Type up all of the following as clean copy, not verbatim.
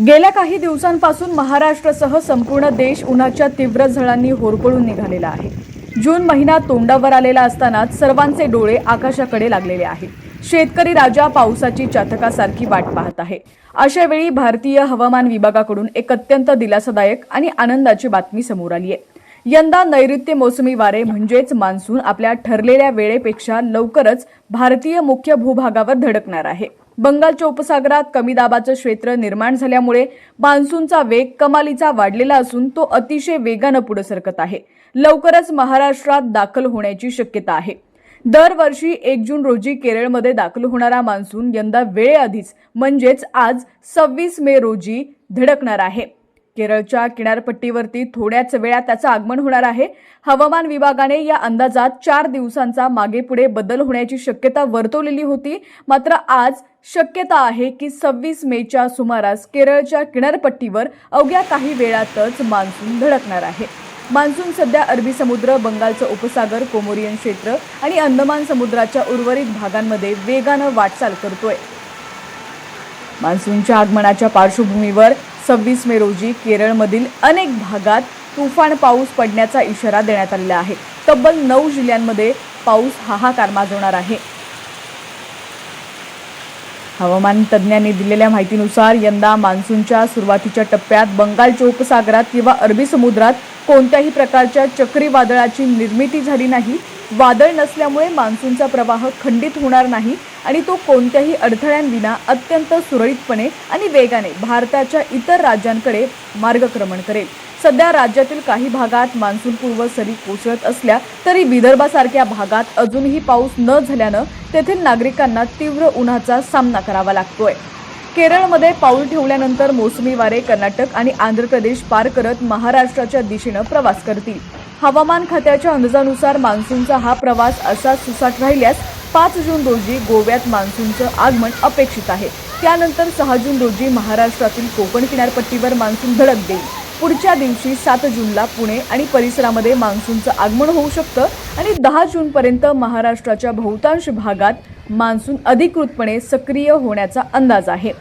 गेल्या काही दिवसांपासून महाराष्ट्रासह संपूर्ण देश उन्हाच्या तीव्र झळांनी होरपळून निघालेला आहे। जून महिना तोंडावर आलेला असतानाच सर्वांचे डोळे आकाशाकडे लागलेले आहेत। शेतकरी राजा पावसाची चातकासारखी वाट पाहत आहे। अशा वेळी भारतीय हवामान विभागाकडून एक अत्यंत दिलासादायक आणि आनंदाची बातमी समोर आली आहे। यंदा नैऋत्य मोसमी वारे म्हणजेच मान्सून आपल्या ठरलेल्या वेळेपेक्षा लवकरच भारतीय मुख्य भूभागावर धडकणार आहे। बंगालच्या उपसागरात कमी दाबाचं क्षेत्र निर्माण झाल्यामुळे मान्सूनचा वेग कमालीचा वाढलेला असून तो अतिशय वेगाने पुढे सरकत आहे। लवकरच महाराष्ट्रात दाखल होण्याची शक्यता आहे। दरवर्षी 1 जून रोजी केरळमध्ये दाखल होणारा मान्सून यंदा वेळेआधीच म्हणजेच आज 26 मे रोजी धडकणार आहे। केरळच्या किनारपट्टीवरती थोड्याच वेळात त्याचं आगमन होणार आहे। हवामान विभागाने या अंदाजात 4 दिवसांचा मागेपुढे बदल होण्याची शक्यता वर्तवलेली होती, मात्र आज शक्यता आहे की 26 मेच्या सुमारास केरळच्या किनारपट्टीवर अवघ्या काही वेळातच मान्सून धडकणार आहे। मान्सून सध्या अरबी समुद्र, बंगालचा उपसागर, कोमोरियन क्षेत्र आणि अंदमान समुद्राच्या उर्वरित भागांमध्ये वेगाने वाटचाल करतोय। मान्सूनच्या आगमनाच्या पार्श्वभूमीवर 26 मे रोजी केरळमधील अनेक भागात तुफान पाऊस पडण्याचा इशारा देण्यात आलेला आहे। तब्बल 9 जिल्ह्यांमध्ये पाऊस हाहाकार माजवणार आहे। हवामान तज्ज्ञांनी दिलेल्या माहितीनुसार यंदा मान्सूनच्या सुरुवातीच्या टप्प्यात बंगालच्या उपसागरात किंवा अरबी समुद्रात कोणत्याही प्रकारच्या चक्रीवादळाची निर्मिती झाली नाही। वादळ नसल्यामुळे मान्सूनचा प्रवाह खंडित होणार नाही आणि तो कोणत्याही अडथळ्यांविना अत्यंत सुरळीतपणे आणि वेगाने भारताच्या इतर राज्यांकडे मार्गक्रमण करेल। सध्या राज्यातील काही भागात मान्सूनपूर्व सरी कोसळत असल्या तरी विदर्भासारख्या भागात अजूनही पाऊस न झाल्यानं तेथील नागरिकांना तीव्र उन्हाचा सामना करावा लागतोय। केरळमध्ये पाऊल ठेवल्यानंतर मोसमी वारे कर्नाटक आणि आंध्र प्रदेश पार करत महाराष्ट्राच्या दिशेने प्रवास करतील। हवामान खात्याच्या अंदाजानुसार मान्सूनचा हा प्रवास असा सुसाट राहिल्यास 5 जून रोजी गोव्यात मान्सूनचं आगमन अपेक्षित आहे। त्यानंतर 6 जून रोजी महाराष्ट्रातील कोकण किनारपट्टीवर मान्सून धडक देईल। पुढच्या दिवशी 7 जूनला पुणे आणि परिसरामध्ये मान्सूनचं आगमन होऊ शकतं आणि 10 जूनपर्यंत महाराष्ट्राच्या बहुतांश भागात मान्सून अधिकृतपणे सक्रिय होण्याचा अंदाज आहे।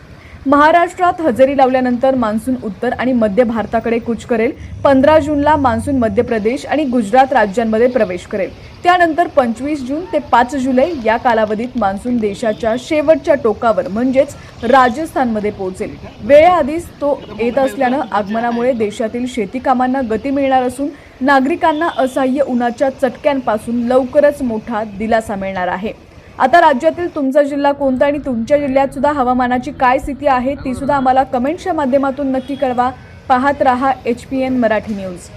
महाराष्ट्रात हजेरी लावल्यानंतर मान्सून उत्तर आणि मध्य भारताकडे कूच करेल। 15 जूनला मान्सून मध्य प्रदेश आणि गुजरात राज्यांमध्ये प्रवेश करेल। त्यानंतर 25 जून ते 5 जुलै या कालावधीत मान्सून देशाच्या शेवटच्या टोकावर म्हणजेच राजस्थानमध्ये पोहोचेल। वेळेआधीच तो येत असल्यानं आगमनामुळे देशातील शेती कामांना गती मिळणार असून नागरिकांना असह्य उन्हाच्या चटक्यांपासून लवकरच मोठा दिलासा मिळणार आहे। आता राज्यातील तुमचा जिल्हा कोणता आणि तुमच्या जिल्ह्यात सुद्धा हवामानाची काय स्थिती आहे ती सुद्धा आम्हाला कमेंट्सच्या माध्यमातून नक्की कळवा। पाहत रहा HPN मराठी न्यूज।